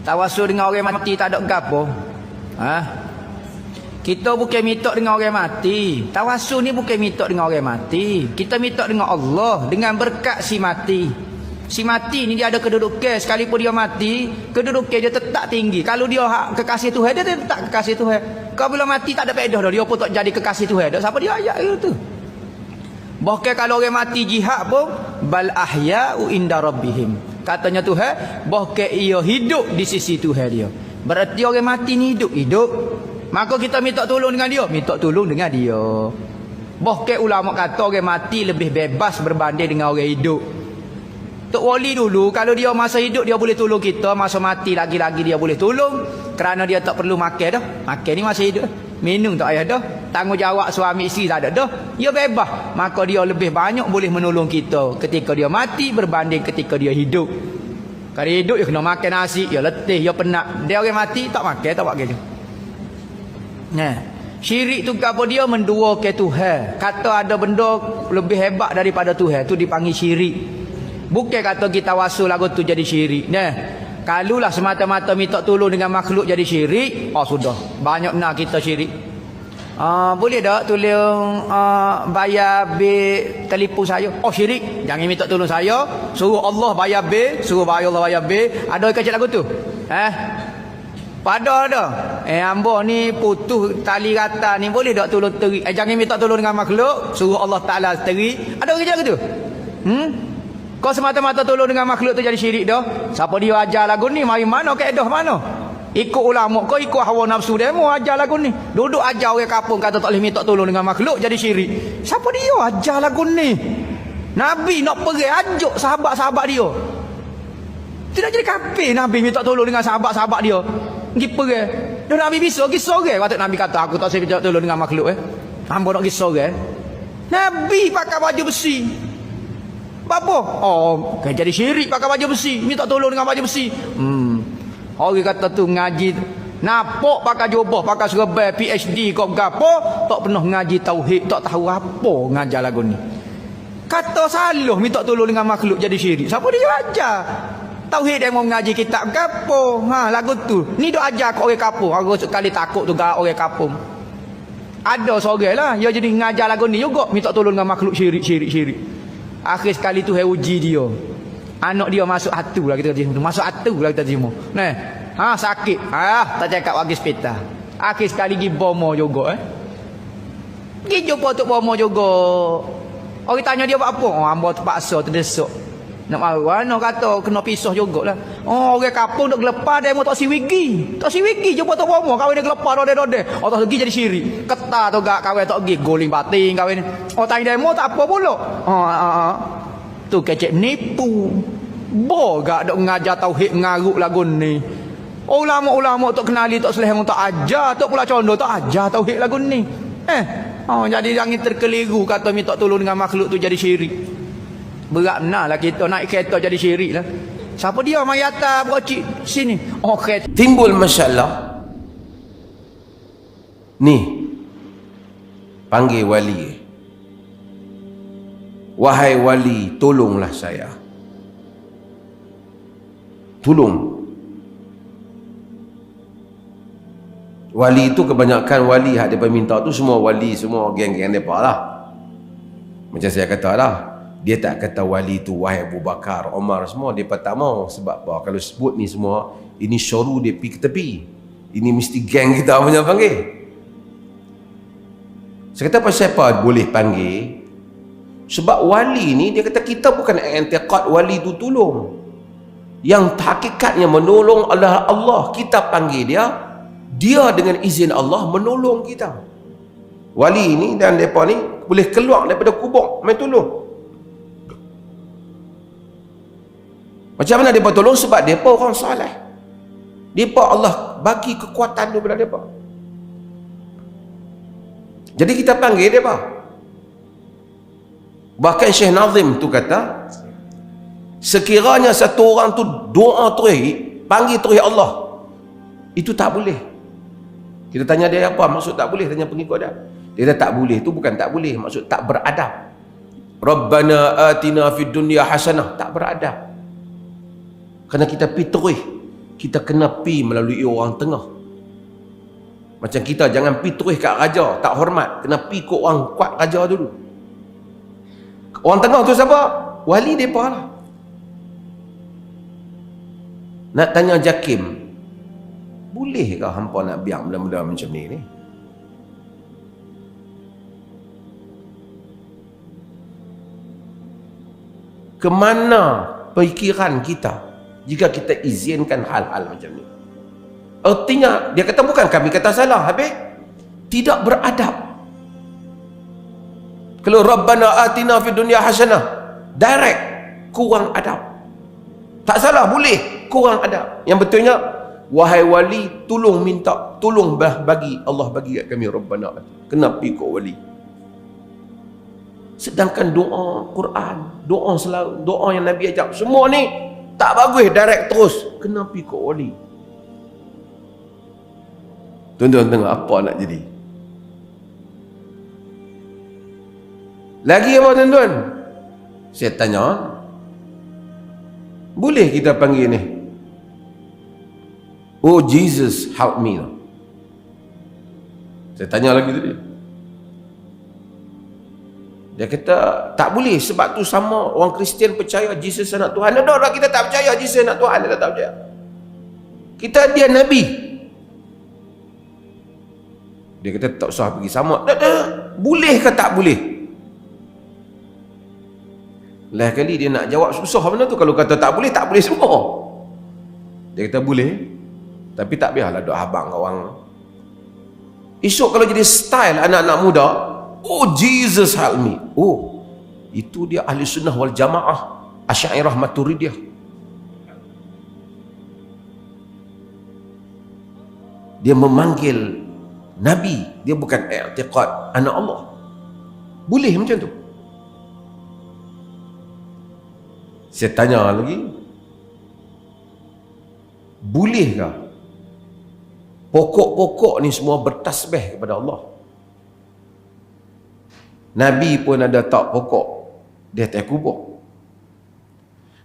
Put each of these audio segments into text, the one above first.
Tawasul dengan orang mati tak ada gapo. Kita bukan minta dengan orang mati. Tawasul ni bukan minta dengan orang mati. Kita minta dengan Allah, dengan berkat si mati. Si mati ni dia ada kedudukan, sekalipun dia mati, kedudukan dia tetap tinggi. Kalau dia kekasih Tuhan, dia tetap kekasih Tuhan. Kalau bila mati tak ada faedah dah, dia pun tak jadi kekasih Tuhan dah. Siapa dia ayat itu? Bahkan kalau orang mati jihad pun, bal ahya'u inda rabbihim. Katanya Tuhan, bahkan ia hidup di sisi Tuhan dia. Berarti orang mati ni hidup. Maka kita minta tolong dengan dia, minta tolong dengan dia. Bahkan ulama kata orang mati lebih bebas berbanding dengan orang hidup. Tok wali dulu, kalau dia masa hidup dia boleh tolong kita, masa mati lagi-lagi dia boleh tolong, kerana dia tak perlu makan dah. Makan ni masa hidup, minum tak payah dah, tanggungjawab suami isteri tak ada dah. Dia bebas, maka dia lebih banyak boleh menolong kita ketika dia mati berbanding ketika dia hidup. Kalau hidup dia kena makan nasi, dia letih, dia penat. Dia orang mati tak makan, tak buat kerja. Nah, syirik tu apa dia menduakan Tuhan. Kata ada benda lebih hebat daripada Tuhan, tu dipanggil syirik. Bukan kata kita wasul lagu tu jadi syirik. Nah, kalulah semata-mata minta tolong dengan makhluk jadi syirik, sudah banyak nak kita syirik. Boleh tak tolong bayar bil telefon saya? Syirik. Jangan minta tolong saya, suruh Allah bayar bil, suruh Allah bayar bil. Ada kecil lagu tu? Pada ada. Hamba ni putus tali rata ni, boleh tak tolong teri? Jangan minta tolong dengan makhluk, suruh Allah Ta'ala teri. Ada kerja ke tu? Kau semata-mata tolong dengan makhluk tu jadi syirik dah. Siapa dia ajar lagu ni? Mari mana kaedah mana? Ikut ulama kau, ikut hawa nafsu dia, mau ajar lagu ni. Duduk ajar orang kampung kata tak boleh minta tolong dengan makhluk jadi syirik. Siapa dia ajar lagu ni? Nabi nak pergi ajuk sahabat-sahabat dia. Tidak jadi kafir Nabi minta tolong dengan sahabat-sahabat dia. Pergi pergi. Dia Nabi bisa pergi sore. Waktu Nabi kata aku tak boleh minta tolong dengan makhluk. Hamba nak pergi sore. Nabi pakai baju besi. Apa? Kan jadi syirik pakai baju besi, minta tolong dengan baju besi. Orang kata tu ngaji napok pakai jubah, pakai serban PhD kau gapo, tak pernah ngaji tauhid, tak tahu apa ngajar lagu ni. Kata salah minta tolong dengan makhluk jadi syirik. Siapa dia ajar? Tauhid dia mau ngaji kitab gapo? Lagu tu. Ni dok ajar kat orang kampung. Aku sekali takut tu gak orang kampung. Ada seorang lah, dia jadi ngajar lagu ni juga, minta tolong dengan makhluk syirik. Akhir sekali tu uji dia. Anak dia masuk hatu lah kita terima. Masuk hatu lah kita terima. Sakit. Tak cakap bagi hospital. Akhir sekali pergi bomo juga. Pergi jumpa Tok Bomo juga. Orang tanya dia buat apa? Hamba terpaksa terdesak. Nak maru. Kata kena pisah jugalah. Orang kampung nak gelepar dia mau tak siwigi. Tak siwigi jumpa Tok Bomo. Kawin dia gelepar dode-dode. Tak pergi jadi syirik. Ketar tu gak kawin tak pergi. Goling bating kawin. Tanya demo tak apa pula. Tu kecek nipu. Gak dok ngajar tauhid ngaruk lagu ni. Ulama-ulama tak kenali tak seleh tak ajar, tak pula condo tak ajar tauhid lagu ni. Jadi jangan terkeliru kata minta tolong dengan makhluk tu jadi syirik. Berat lah kita naik kereta jadi syirik lah. Siapa dia mari atas brocik sini? Kereta. Timbul masalah. Ni panggil wali. Wahai wali, tolonglah saya. Tolong. Wali itu kebanyakan wali hak dia minta tu semua wali, semua geng-geng depa lah. Macam saya kata lah, dia tak kata wali tu wahai Abu Bakar, Omar semua, dia tak mau. Sebab apa? Kalau sebut ni semua, ini syuru dia pergi ke tepi. Ini mesti geng kita punya panggil. Saya kata pasal siapa boleh panggil? Sebab wali ni dia kata kita bukan i'tiqad wali tu tolong. Yang hakikatnya menolong adalah Allah. Kita panggil dia, dia dengan izin Allah menolong kita. Wali ni dan mereka ni boleh keluar daripada kubur main tolong. Macam mana mereka tolong? Sebab mereka orang saleh. Mereka Allah bagi kekuatan tu kepada mereka. Jadi kita panggil mereka. Bahkan Syekh Nazim tu kata, sekiranya satu orang tu doa terus, panggil terus Allah, itu tak boleh. Kita tanya dia apa maksud tak boleh, tanya pengikut dia. Dia kata tak boleh tu bukan tak boleh, maksud tak beradab. Rabbana atina fid dunya hasanah, tak beradab. Kerana kita pergi terus kita kena pi melalui orang tengah. Macam kita jangan pi terus kat raja, tak hormat. Kena pi ke orang kuat raja dulu. Orang tengah tu siapa? Wali mereka lah. Nak tanya JAKIM, bolehkah hampa nak biar benda-benda macam ni? Kemana pikiran kita jika kita izinkan hal-hal macam ni? Artinya, dia kata bukan kami kata salah, habis tidak beradab. Kalau Rabbana atina fid dunya hasanah, direct, kurang adab. Tak salah, boleh, kurang adab. Yang betulnya, wahai wali, tolong minta, tolong bagi, Allah bagi kat kami Rabbana. Kena pergi ke wali. Sedangkan doa Quran, doa yang Nabi ajak, semua ni tak bagus direct terus, kena pergi ke wali. Tuan-tuan tengok apa nak jadi. Lagi apa tuan-tuan? Saya tanya, boleh kita panggil ni, oh Jesus help me. Saya tanya lagi tadi. Dia kata tak boleh, sebab tu sama orang Kristian percaya Jesus anak Tuhan. Ada kita tak percaya Jesus anak Tuhan, kita tak percaya. Dia Nabi. Dia kata tak usah pergi sama. Boleh ke tak boleh? Lain kali dia nak jawab susah benda tu. Kalau kata tak boleh semua. Dia kata boleh, tapi tak biarlah duk habang orang. Esok kalau jadi style anak-anak muda, oh Jesus help me. Oh, itu dia ahli sunnah wal jamaah, Asy'ariyah Maturidiyah. Dia memanggil Nabi, dia bukan i'tiqad anak Allah. Boleh macam tu? Saya tanya lagi, bolehkah pokok-pokok ni semua bertasbih kepada Allah? Nabi pun ada tak pokok di atas kubur.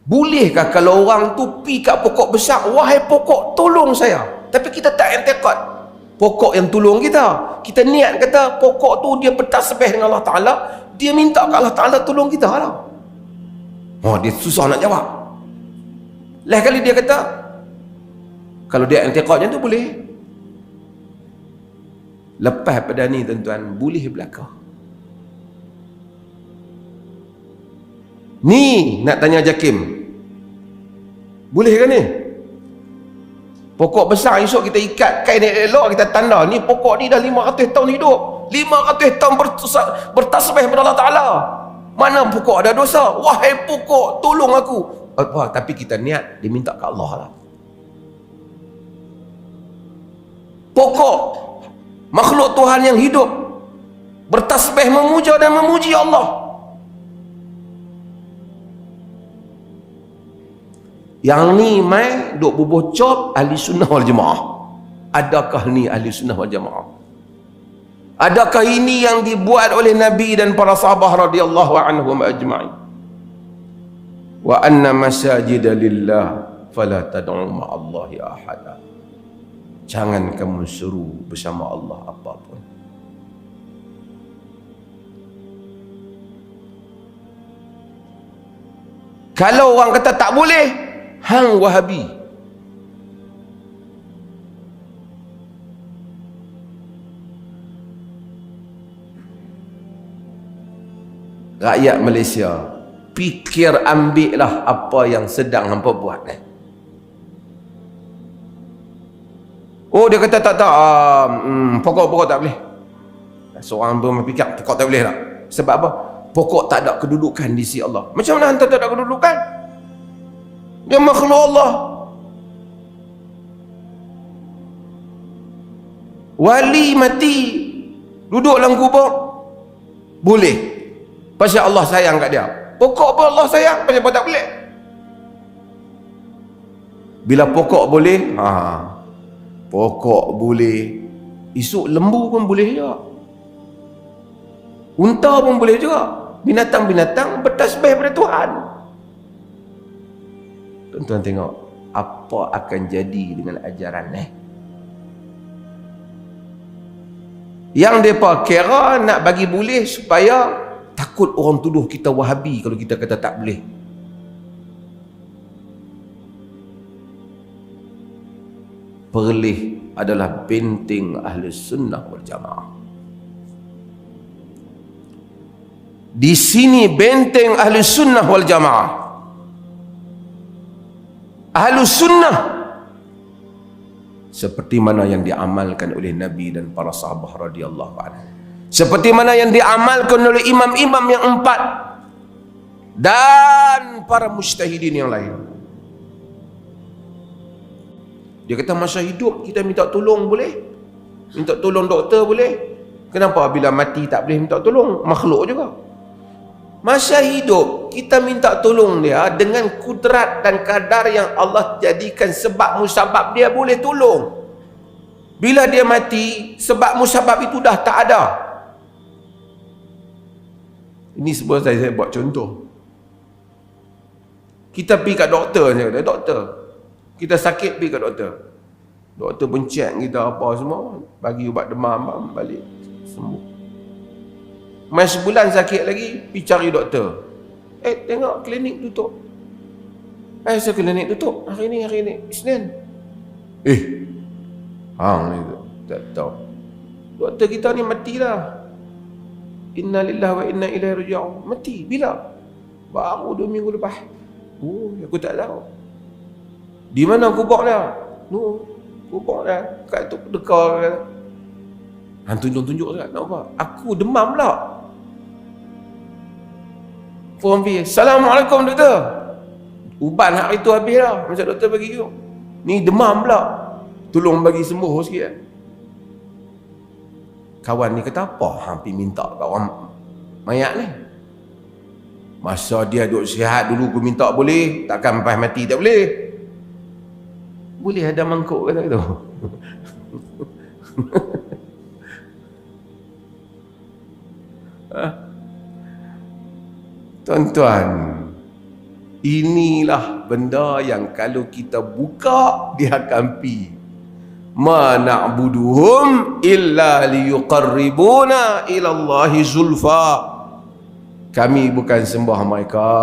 Bolehkah kalau orang tu pi kat pokok besar, wahai pokok tolong saya, tapi kita tak i'tiqad pokok yang tolong kita. Kita niat kata pokok tu dia bertasbih dengan Allah Ta'ala, dia minta ke Allah Ta'ala tolong kita lah. Oh, dia susah nak jawab. Lain kali dia kata, kalau dia i'tiqad macam tu boleh. Lepas pada ni tuan-tuan, boleh belaka. Ni nak tanya JAKIM, boleh ke ni? Pokok besar esok kita ikat kain elok, kita tanda ni pokok ni dah 500 tahun hidup, 500 tahun bertasbih kepada Allah Ta'ala. Mana pokok ada dosa? Wahai pokok tolong aku. Apa? Tapi kita niat dia minta ke Allah lah. Pokok makhluk Tuhan yang hidup bertasbih memuja dan memuji Allah. Yang ni mai duk bobocop ahli sunnah wal jamaah. Adakah ni ahli sunnah wal jamaah? Adakah ini yang dibuat oleh Nabi dan para sahabat radhiyallahu anhum ajma'in? Wa anna masajida lillah fala tad'u ma'allahi ahada. Jangan kamu seru bersama Allah apapun. Kalau orang kata tak boleh, hang Wahabi. Rakyat Malaysia, fikir ambillah apa yang sedang hampa buat ni. Oh, dia kata tak, pokok-pokok tak boleh. Seorang pun fikir pokok tak boleh tak. Sebab apa? Pokok tak ada kedudukan di sisi Allah. Macam mana hantar tak ada kedudukan? Dia makhluk Allah. Wali mati duduk dalam kubur boleh, pasal Allah sayang kat dia. Pokok pun Allah sayang, pasal apa tak boleh? Bila pokok boleh, pokok boleh, esok lembu pun boleh juga, unta pun boleh juga, binatang-binatang bertasbih pada Tuhan. Tuan-tuan tengok apa akan jadi dengan ajaran ni. Yang mereka kira nak bagi boleh supaya takut orang tuduh kita Wahabi kalau kita kata tak boleh. Perleh adalah benteng ahli sunnah wal jamaah. Di sini benteng ahli sunnah wal jamaah. Ahli sunnah seperti mana yang diamalkan oleh Nabi dan para sahabat radhiyallahu anhu, seperti mana yang diamalkan oleh imam-imam yang 4 dan para mujtahidin yang lain. Dia kata masa hidup kita minta tolong boleh, minta tolong doktor boleh, kenapa bila mati tak boleh minta tolong? Makhluk juga. Masa hidup kita minta tolong dia dengan kudrat dan kadar yang Allah jadikan sebab musabab, dia boleh tolong. Bila dia mati, sebab musabab itu dah tak ada. Ini sebab saya buat contoh. Kita pergi kat doktor je, doktor, kita sakit pergi kat doktor. Doktor pun check kita apa semua, bagi ubat demam, balik sembuh. Mai sebulan sakit lagi, pergi cari doktor. Tengok klinik tutup. Saya klinik tutup. Hari ni Isnin. Hang ni tak tahu. Doktor kita ni matilah. Inna lillahi wa inna ilaihi raji'un. Mati bila? Baru 2 minggu lepas. Aku tak tahu. Di mana kubur dia? Kubur dia kat tu dekat. Hang tunjuk sangat. Nak apa? Aku demam pula. Phone pergi. Assalamualaikum doktor. Ubat hari tu habis dah. Macam doktor bagi you. Ni demam pula. Tolong bagi sembuh sikit. Kawan ni kata apa? Hampir minta kat orang mayat ni. Masa dia duduk sihat dulu aku minta boleh. Takkan lepas mati tak boleh. Boleh ada mangkuk kata gitu. Tuan-tuan, inilah benda yang kalau kita buka dia akan pi. Ma na'buduhum illa liyuqarribuna ila Allahi zulfa. Kami bukan sembah mereka.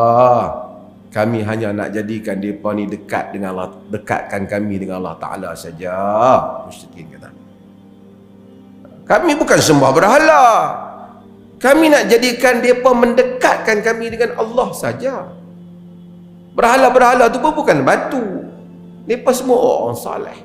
Kami hanya nak jadikan mereka ni dekat dengan Allah, dekatkan kami dengan Allah Ta'ala saja. Musyrikin kata. Kami bukan sembah berhala. Kami nak jadikan mereka mendekatkan kami dengan Allah saja. Berhala-berhala tu pun bukan batu. Mereka semua orang saleh.